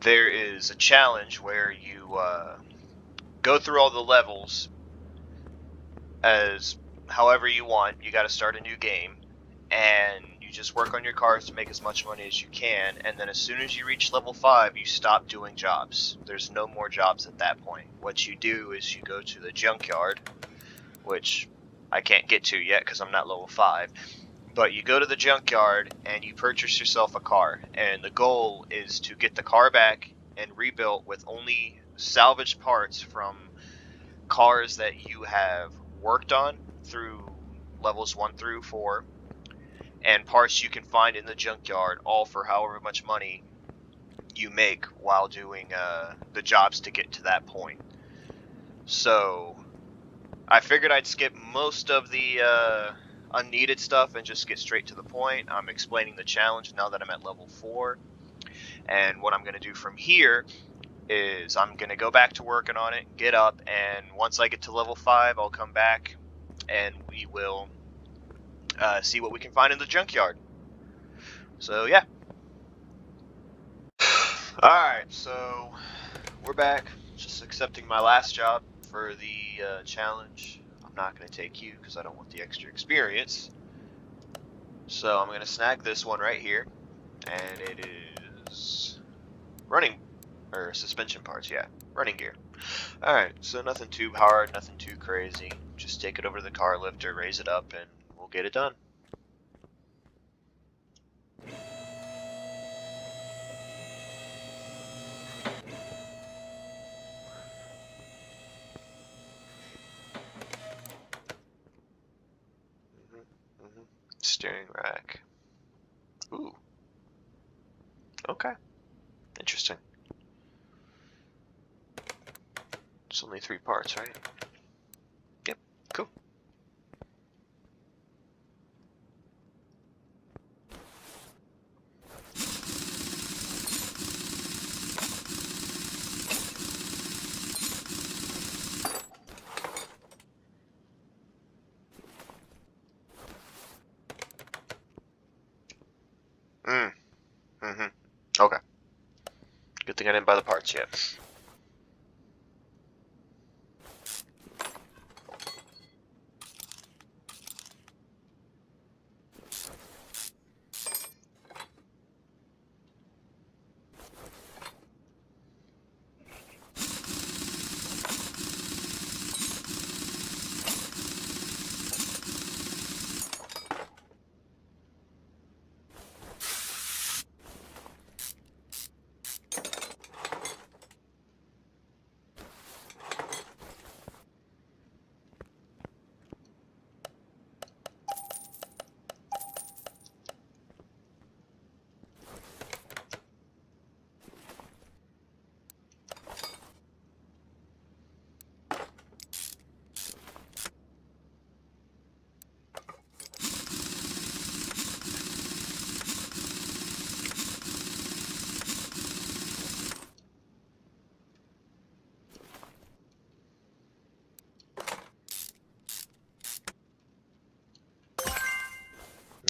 there is a challenge where you go through all the levels as however you want. You got to start a new game, and you just work on your cars to make as much money as you can, and then as soon as you reach level 5, you stop doing jobs. There's no more jobs at that point. What you do is you go to the Junkyard, which I can't get to yet because I'm not level 5, but you go to the Junkyard and you purchase yourself a car, and the goal is to get the car back and rebuilt with only salvaged parts from cars that you have worked on through levels 1 through 4, and parts you can find in the Junkyard, all for however much money you make while doing the jobs to get to that point. So I figured I'd skip most of the unneeded stuff and just get straight to the point. I'm explaining the challenge now that I'm at level 4, and what I'm going to do from here is I'm going to go back to working on it, get up, and once I get to level 5, I'll come back and we will see what we can find in the Junkyard. So yeah. Alright, so we're back. Just accepting my last job for the challenge. I'm not going to take you because I don't want the extra experience. So I'm going to snag this one right here, and it is running, or suspension parts, yeah, running gear. Alright, so nothing too hard, nothing too crazy. Just take it over to the car lifter, raise it up, and we'll get it done. Steering rack. Ooh. Okay. Interesting. It's only 3 parts, right? Yep. Cool. Okay. Good thing I didn't buy the parts yet.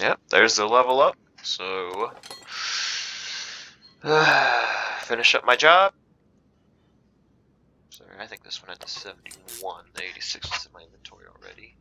Yep, there's the level up. So, finish up my job. Sorry, I think this one had the 71. The 86 is in my inventory already.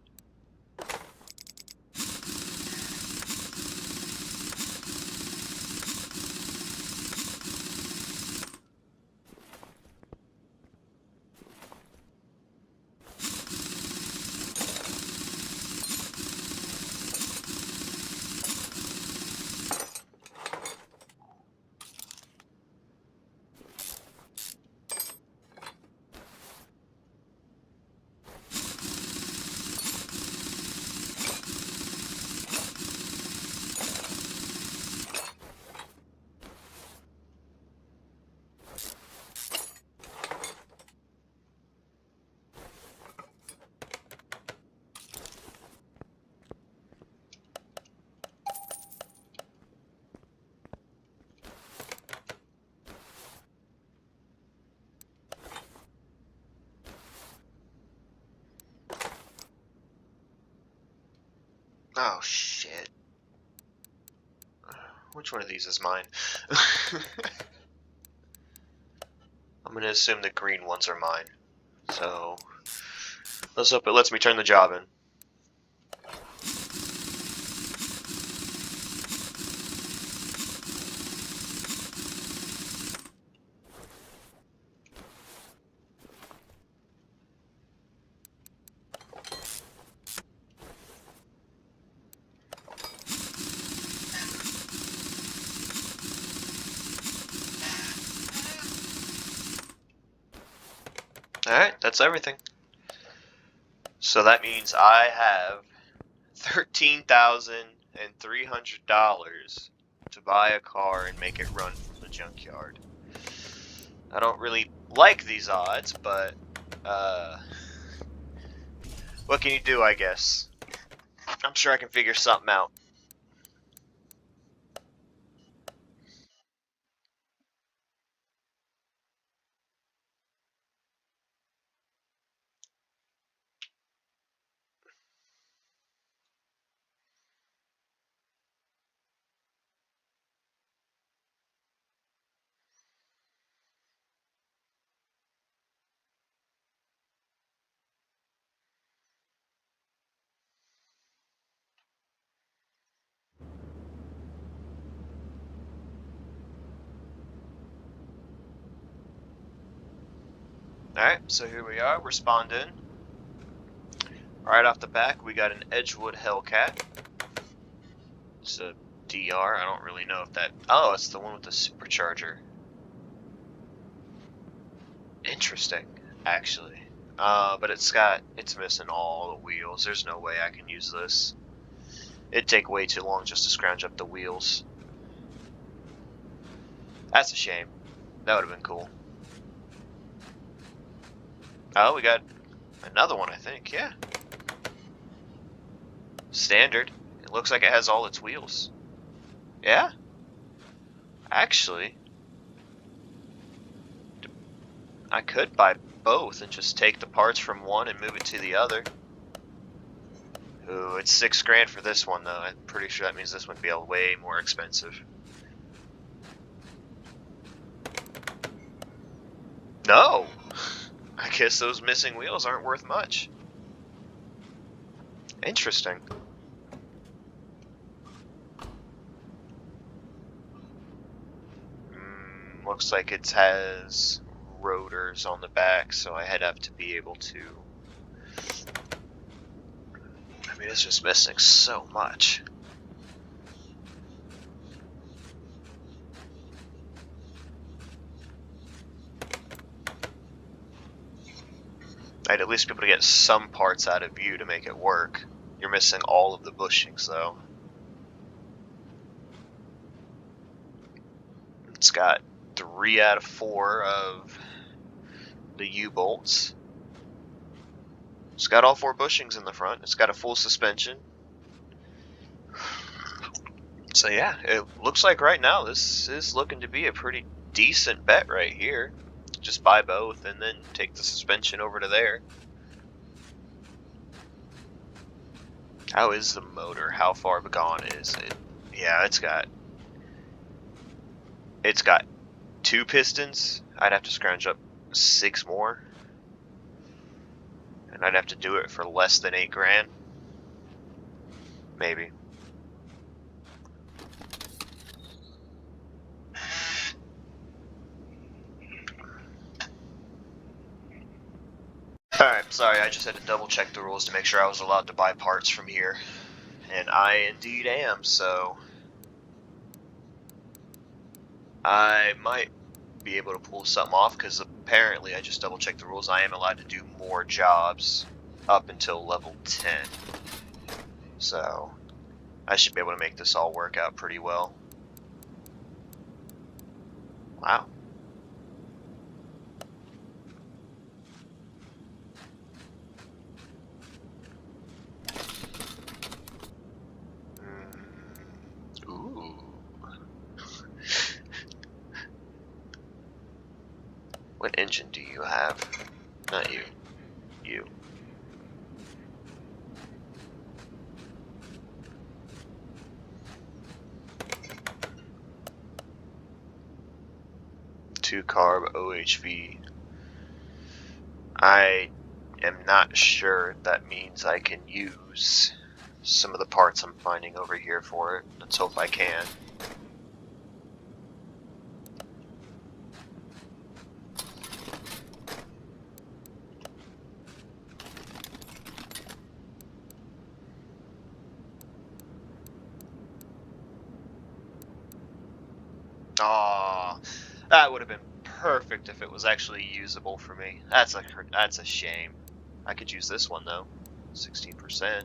Oh, shit. Which one of these is mine? gonna assume the green ones are mine. So let's hope it lets me turn the job in. Alright, that's everything. So that means I have $13,300 to buy a car and make it run from the junkyard. I don't really like these odds, but what can you do, I guess? I'm sure I can figure something out. Alright, so here we are, we're spawned in. Right off the back, we got an Edgewood Hellcat. It's a DR, I don't really know if that... Oh, it's the one with the supercharger. Interesting, actually. But it's missing all the wheels. There's no way I can use this. It'd take way too long just to scrounge up the wheels. That's a shame. That would have been cool. Oh, we got another one, I think, yeah. Standard. It looks like it has all its wheels. Yeah? Actually, I could buy both and just take the parts from one and move it to the other. Ooh, it's $6 for this one, though. I'm pretty sure that means this would be way more expensive. No! I guess those missing wheels aren't worth much. Interesting. Looks like it has rotors on the back, so I'd have to be able to... I mean, it's just missing so much. I'd at least be able to get some parts out of view to make it work. You're missing all of the bushings, though. It's got 3 out of 4 of the U-bolts. It's got all 4 bushings in the front. It's got a full suspension. So yeah, it looks like right now this is looking to be a pretty decent bet right here. Just buy both and then take the suspension over to there. How is the motor? How far gone is it? Yeah, it's got 2 pistons. I'd have to scrounge up 6 more. And I'd have to do it for less than $8 grand. Maybe. Alright, sorry, I just had to double check the rules to make sure I was allowed to buy parts from here. And I indeed am, so... I might be able to pull something off, because apparently I just double checked the rules. I am allowed to do more jobs up until level 10. So, I should be able to make this all work out pretty well. Wow. Ooh. What engine do you have? Not you. You. 2 carb OHV. I am not sure that means I can use some of the parts I'm finding over here for it. Let's hope I can. Aw, that would have been perfect if it was actually usable for me. That's a shame. I could use this one though. 16%.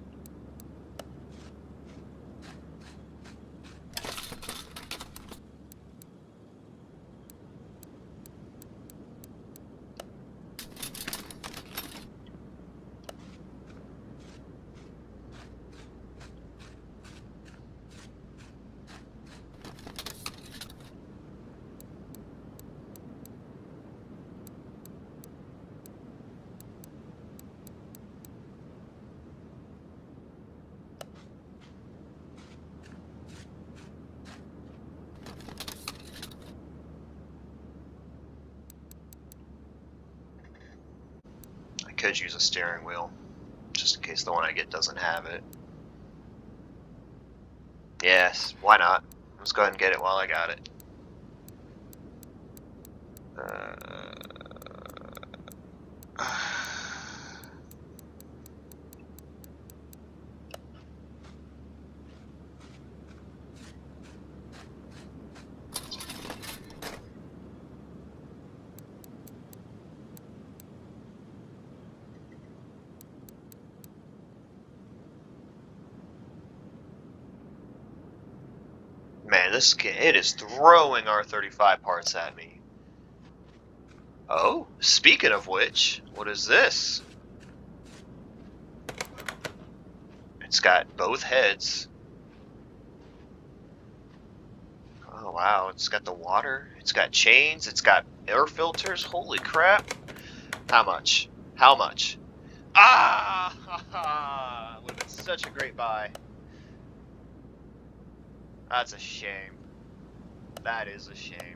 Could use a steering wheel, just in case the one I get doesn't have it. Yes, why not? Let's go ahead and get it while I got it. Man, it is throwing R35 parts at me. Oh, speaking of which, what is this? It's got both heads. Oh wow, it's got the water, it's got chains, it's got air filters. Holy crap. How much? How much? Ah! Would have been such a great buy. That's a shame. That is a shame.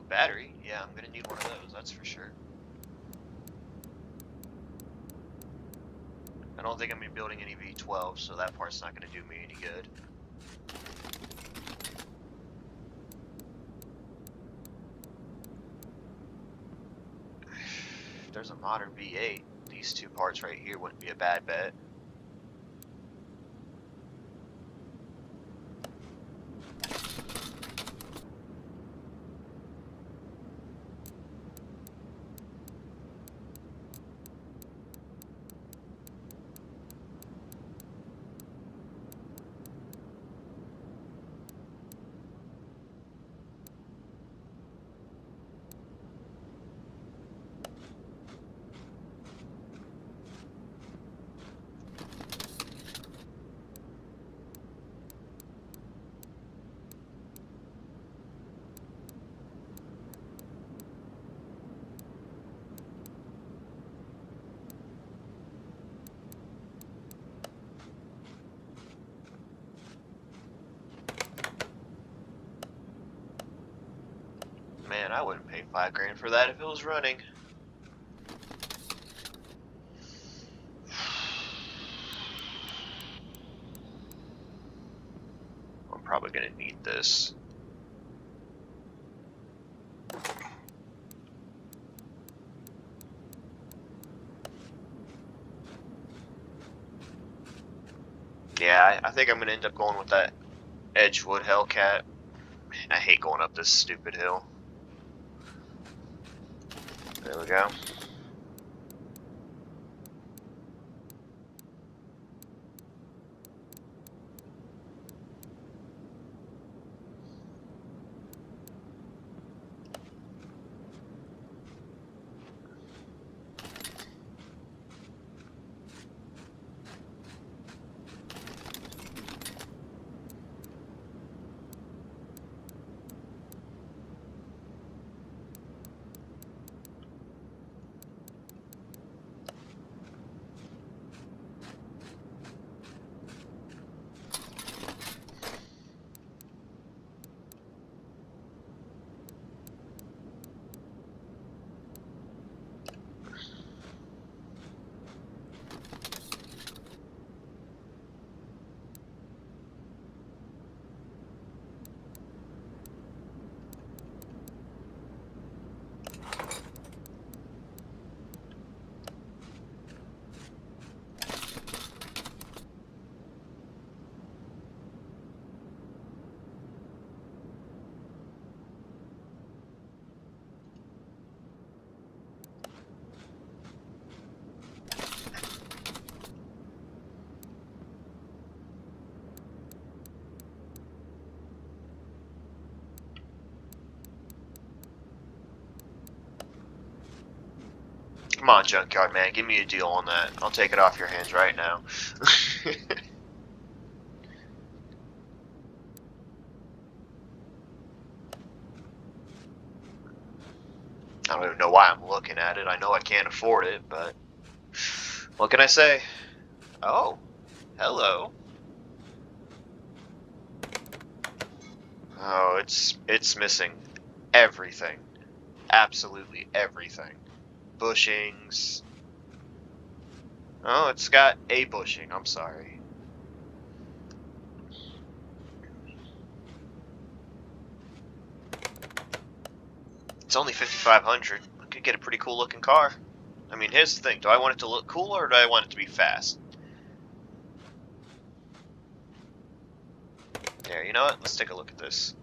Battery? Yeah, I'm gonna need one of those, that's for sure. I don't think I'm gonna be building any V12, so that part's not gonna do me any good. If there's a modern V8, these two parts right here wouldn't be a bad bet. Man, I wouldn't pay $5 grand for that if it was running. I'm probably gonna need this. Yeah, I think I'm going to end up going with that Edgewood Hellcat. Man, I hate going up this stupid hill. There we go. Come on, Junkyard, man. Give me a deal on that. I'll take it off your hands right now. I don't even know why I'm looking at it. I know I can't afford it, but what can I say? Oh, hello. Oh, it's missing everything. Absolutely everything. Bushings. Oh, it's got a bushing. I'm sorry. It's only 5,500. I could get a pretty cool looking car. I mean, here's the thing. Do I want it to look cool or do I want it to be fast? There, you know what? Let's take a look at this.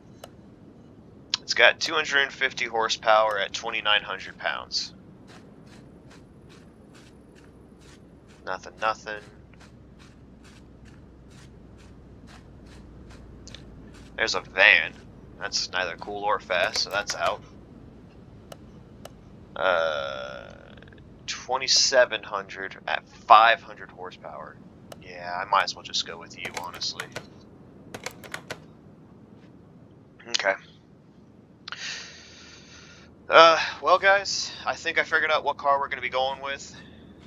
It's got 250 horsepower at 2,900 pounds. Nothing, nothing. There's a van. That's neither cool or fast, so that's out. 2,700 at 500 horsepower. Yeah, I might as well just go with you, honestly. Okay. Well, guys, I think I figured out what car we're going to be going with.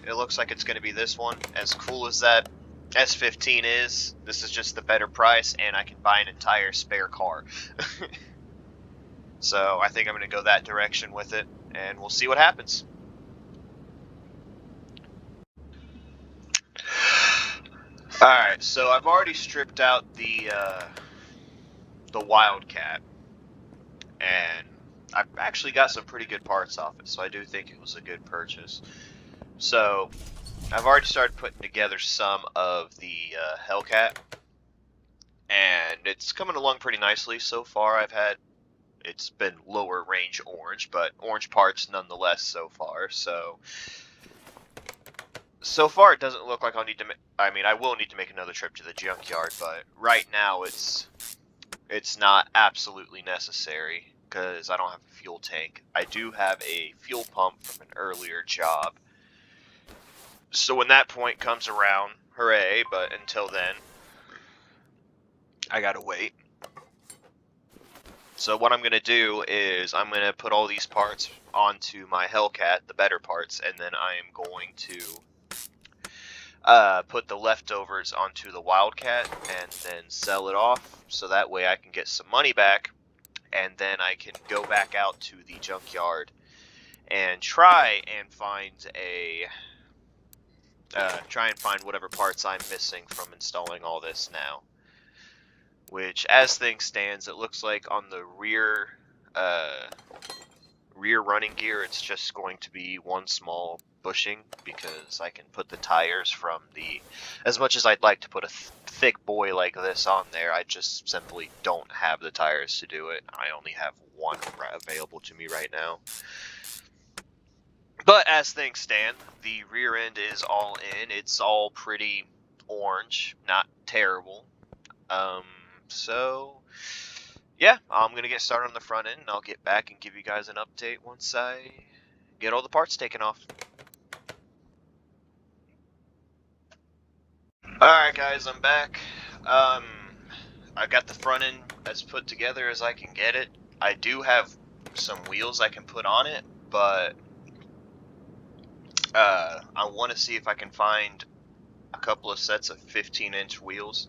It looks like it's going to be this one. As cool as that S15 is, this is just the better price, and I can buy an entire spare car. So I think I'm going to go that direction with it, and we'll see what happens. Alright, so I've already stripped out the Wildcat, and I've actually got some pretty good parts off it, so I do think it was a good purchase. So I've already started putting together some of the Hellcat, and it's coming along pretty nicely so far. It's been lower range orange, but orange parts nonetheless so far. So far it doesn't look like I'll need to I mean, I will need to make another trip to the junkyard, but right now it's not absolutely necessary because I don't have a fuel tank. I do have a fuel pump from an earlier job. So when that point comes around, hooray, but until then, I gotta wait. So what I'm going to do is I'm going to put all these parts onto my Hellcat, the better parts, and then I am going to put the leftovers onto the Wildcat and then sell it off, so that way I can get some money back, and then I can go back out to the junkyard and try and find whatever parts I'm missing from installing all this now. Which, as things stands, it looks like on the rear running gear, it's just going to be one small bushing, because I can put the tires from the, as much as I'd like to put a thick boy like this on there, I just simply don't have the tires to do it. I only have one available to me right now. But as things stand, the rear end is all in. It's all pretty orange, not terrible. So yeah, I'm gonna get started on the front end, and I'll get back and give you guys an update once I get all the parts taken off. Alright guys, I'm back. I've got the front end as put together as I can get it. I do have some wheels I can put on it, but I want to see if I can find a couple of sets of 15-inch wheels,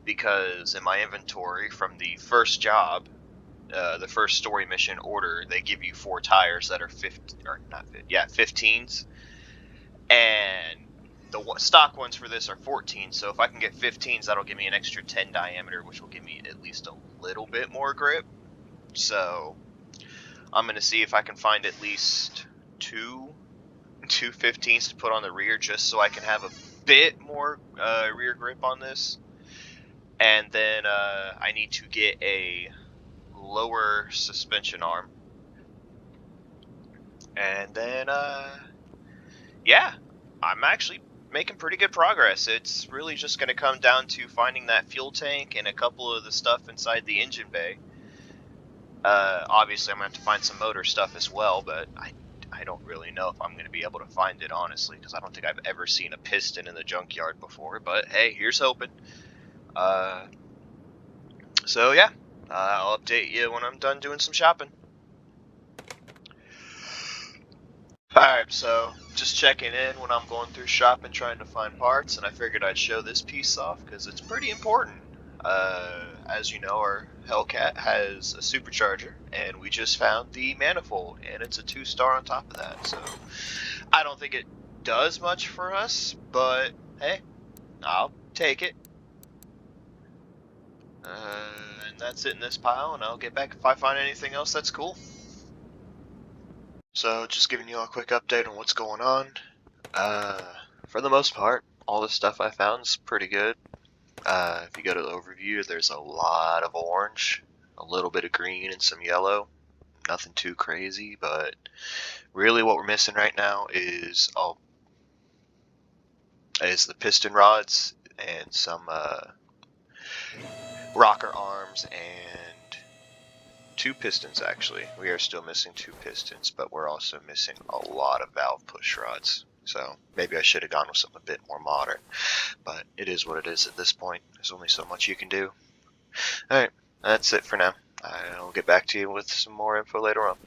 because in my inventory from the first job, the first story mission order, they give you 4 tires that are 15s, and the stock ones for this are 14. So if I can get 15s, that'll give me an extra 10 diameter, which will give me at least a little bit more grip. So I'm gonna see if I can find at least two 15s to put on the rear, just so I can have a bit more rear grip on this. And then I need to get a lower suspension arm, and then yeah, I'm actually making pretty good progress. It's really just going to come down to finding that fuel tank and a couple of the stuff inside the engine bay. Obviously I'm going to have to find some motor stuff as well, but I don't really know if I'm going to be able to find it, honestly, because I don't think I've ever seen a piston in the junkyard before. But hey, here's hoping. So yeah, I'll update you when I'm done doing some shopping. Alright, so just checking in when I'm going through shopping trying to find parts, and I figured I'd show this piece off because it's pretty important. As you know, our Hellcat has a supercharger, and we just found the manifold, and it's a 2-star on top of that. So I don't think it does much for us, but hey, I'll take it. And that's it in this pile, and I'll get back if I find anything else that's cool. So just giving you all a quick update on what's going on. For the most part, all the stuff I found is pretty good. If you go to the overview, there's a lot of orange, a little bit of green, and some yellow. Nothing too crazy, but really what we're missing right now is the piston rods and some rocker arms and 2 pistons. Actually, we are still missing 2 pistons, but we're also missing a lot of valve push rods. So maybe I should have gone with something a bit more modern, but it is what it is at this point. There's only so much you can do. Alright, that's it for now. I'll get back to you with some more info later on.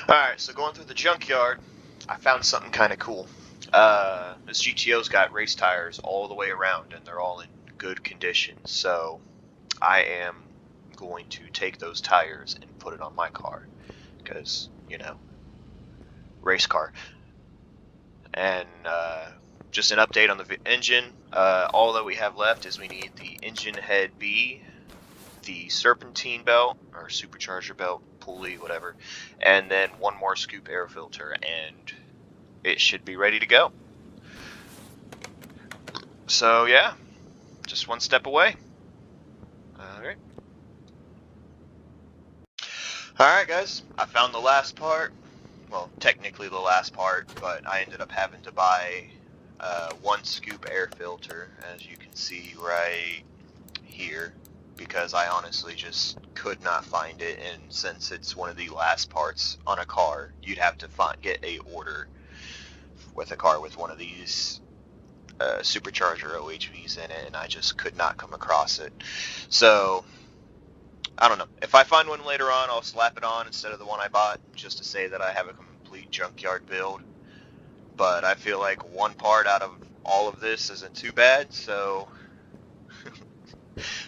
Alright, so going through the junkyard, I found something kind of cool. This GTO's got race tires all the way around, and they're all in good condition. So I am going to take those tires and put it on my car, because, you know, race car. And just an update on the engine. All that we have left is we need the engine head B, the serpentine belt, or supercharger belt, pulley, whatever, and then one more scoop air filter, and it should be ready to go. So yeah, just one step away. Alright guys, I found the last part. Well, technically the last part, but I ended up having to buy 1 scoop air filter, as you can see right here, because I honestly just could not find it, and since it's one of the last parts on a car, you'd have to get a order with a car with one of these supercharger OHVs in it, and I just could not come across it. So I don't know. If I find one later on, I'll slap it on instead of the one I bought, just to say that I have a complete junkyard build. But I feel like one part out of all of this isn't too bad, so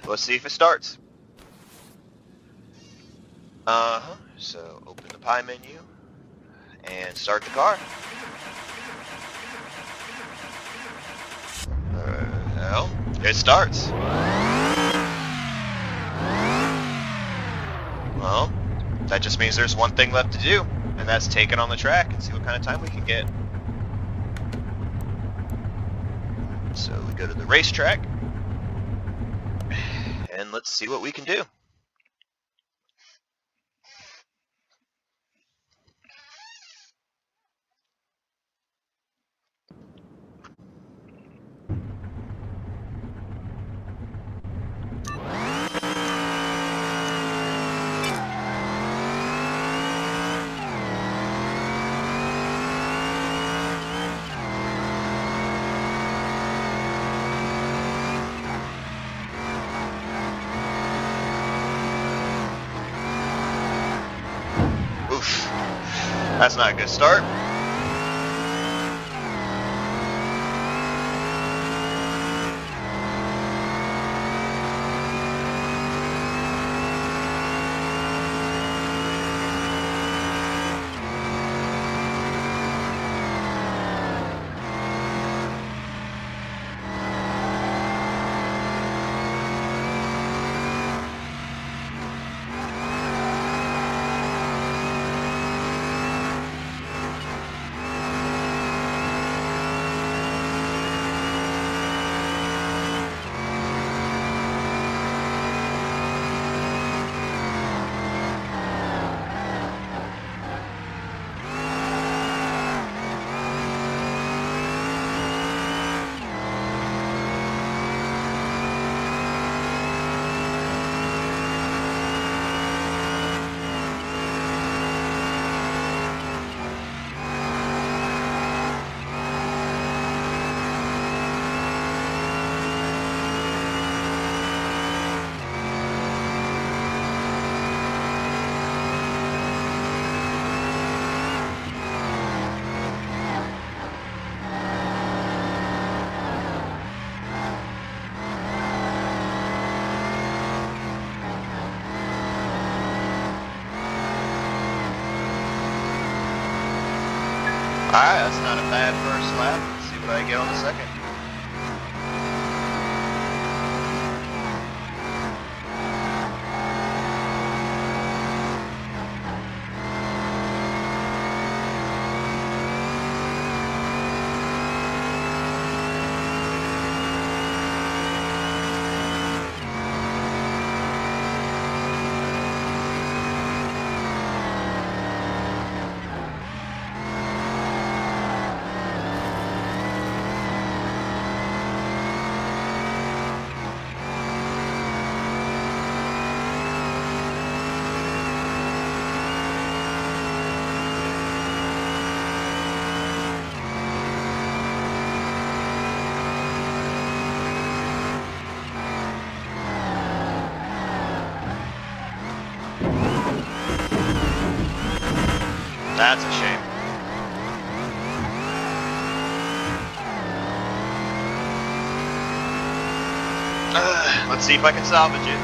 let's see if it starts. So open the pie menu and start the car. Well, it starts. Well, That just means there's one thing left to do, and that's take it on the track and see what kind of time we can get. So we go to the racetrack, and let's see what we can do. Oof, that's not a good start. Alright, that's not a bad first lap. Let's see what I get on the second. That's a shame. Let's see if I can salvage it.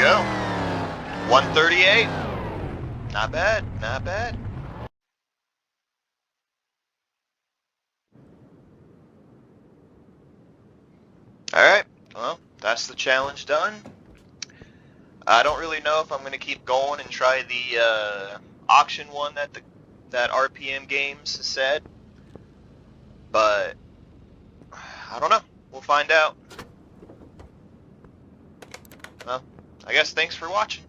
go. 138. Not bad, not bad. Alright, well, that's the challenge done. I don't really know if I'm going to keep going and try the auction one that RPM Games said, but I don't know. We'll find out. Well, I guess thanks for watching.